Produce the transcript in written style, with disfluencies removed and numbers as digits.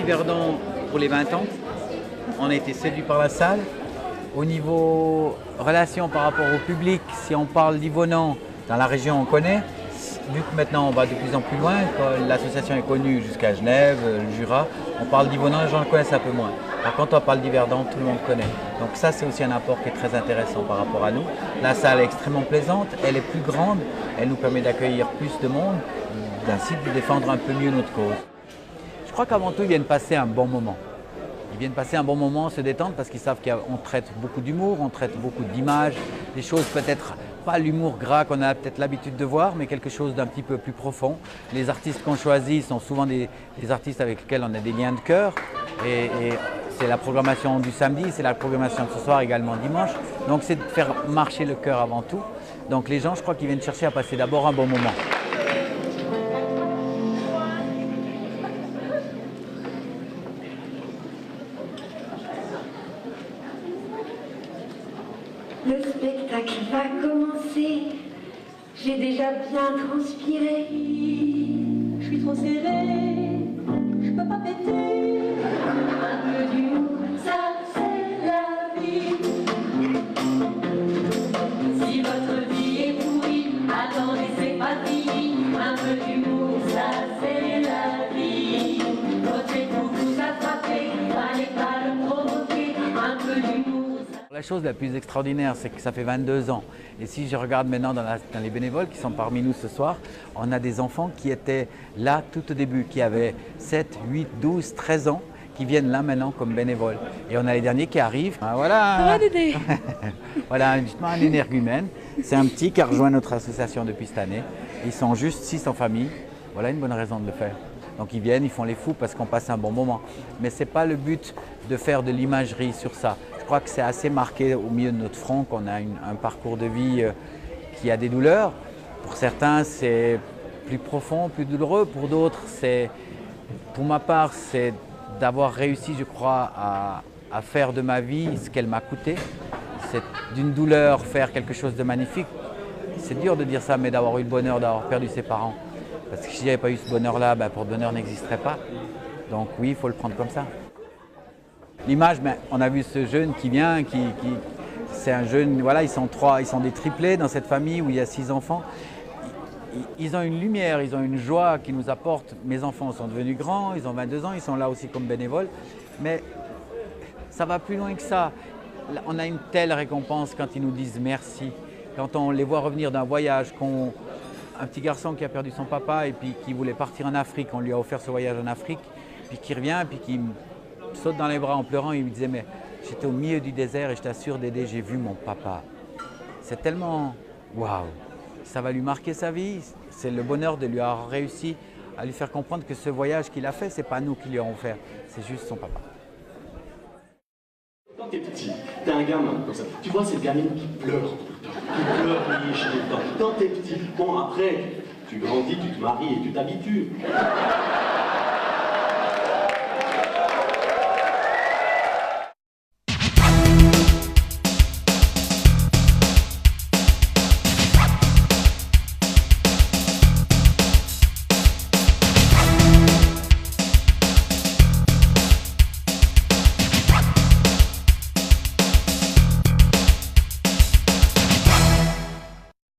Yverdon pour les 20 ans. On a été séduit par la salle. Au niveau relation par rapport au public, si on parle d'Yvonan, dans la région on connaît. Vu que maintenant on va de plus en plus loin, l'association est connue jusqu'à Genève, le Jura, on parle d'Yvonan, les gens le connaissent un peu moins. Par contre, on parle d'Yverdon, tout le monde connaît. Donc ça, c'est aussi un apport qui est très intéressant par rapport à nous. La salle est extrêmement plaisante, elle est plus grande, elle nous permet d'accueillir plus de monde, ainsi de défendre un peu mieux notre cause. Je crois qu'avant tout, ils viennent passer un bon moment. Ils viennent passer un bon moment, se détendre, parce qu'ils savent qu'on traite beaucoup d'humour, on traite beaucoup d'images, des choses peut-être pas l'humour gras qu'on a peut-être l'habitude de voir, mais quelque chose d'un petit peu plus profond. Les artistes qu'on choisit sont souvent des artistes avec lesquels on a des liens de cœur. Et c'est la programmation du samedi, c'est la programmation de ce soir également dimanche. Donc c'est de faire marcher le cœur avant tout. Donc les gens, je crois qu'ils viennent chercher à passer d'abord un bon moment. Le spectacle va commencer. J'ai déjà bien transpiré. Je suis trop serrée, je peux pas péter. Un peu d'humour, ça c'est la vie. Si votre vie est pourrie, attendez, c'est pas fini. Un peu d'humour, ça c'est la vie. Votre époux vous a frappé, fallait pas le provoquer. Un peu d'humour. La chose la plus extraordinaire, c'est que ça fait 22 ans. Et si je regarde maintenant dans les bénévoles qui sont parmi nous ce soir, on a des enfants qui étaient là tout au début, qui avaient 7, 8, 12, 13 ans, qui viennent là maintenant comme bénévoles. Et on a les derniers qui arrivent. Ah, voilà. Ça va, Dédé? Voilà, justement un énergumène. C'est un petit qui a rejoint notre association depuis cette année. Ils sont juste 6 en famille. Voilà une bonne raison de le faire. Donc ils viennent, ils font les fous parce qu'on passe un bon moment. Mais ce n'est pas le but de faire de l'imagerie sur ça. Je crois que c'est assez marqué au milieu de notre front qu'on a un parcours de vie qui a des douleurs. Pour certains, c'est plus profond, plus douloureux. Pour d'autres, pour ma part, c'est d'avoir réussi, je crois, à faire de ma vie ce qu'elle m'a coûté. C'est d'une douleur faire quelque chose de magnifique. C'est dur de dire ça, mais d'avoir eu le bonheur d'avoir perdu ses parents. Parce que si j'avais pas eu ce bonheur-là, pour le bonheur n'existerait pas. Donc oui, il faut le prendre comme ça. L'image, on a vu ce jeune qui vient, c'est un jeune, voilà, ils sont 3, ils sont des triplés dans cette famille où il y a 6 enfants. Ils ont une lumière, ils ont une joie qui nous apporte. Mes enfants sont devenus grands, ils ont 22 ans, ils sont là aussi comme bénévoles. Mais ça va plus loin que ça. On a une telle récompense quand ils nous disent merci. Quand on les voit revenir d'un voyage, un petit garçon qui a perdu son papa et puis qui voulait partir en Afrique, on lui a offert ce voyage en Afrique, puis qui revient, puis qui saute dans les bras en pleurant et il me disait « mais j'étais au milieu du désert et je t'assure Dédé, j'ai vu mon papa ». C'est tellement waouh, ça va lui marquer sa vie, c'est le bonheur de lui avoir réussi à lui faire comprendre que ce voyage qu'il a fait, c'est pas nous qui lui avons offert, c'est juste son papa. Quand t'es petit, t'es un gamin comme ça, tu vois cette gamine qui pleure tout le temps, qui pleure tout le temps. Quand t'es petit, bon après, tu grandis, tu te maries et tu t'habitues.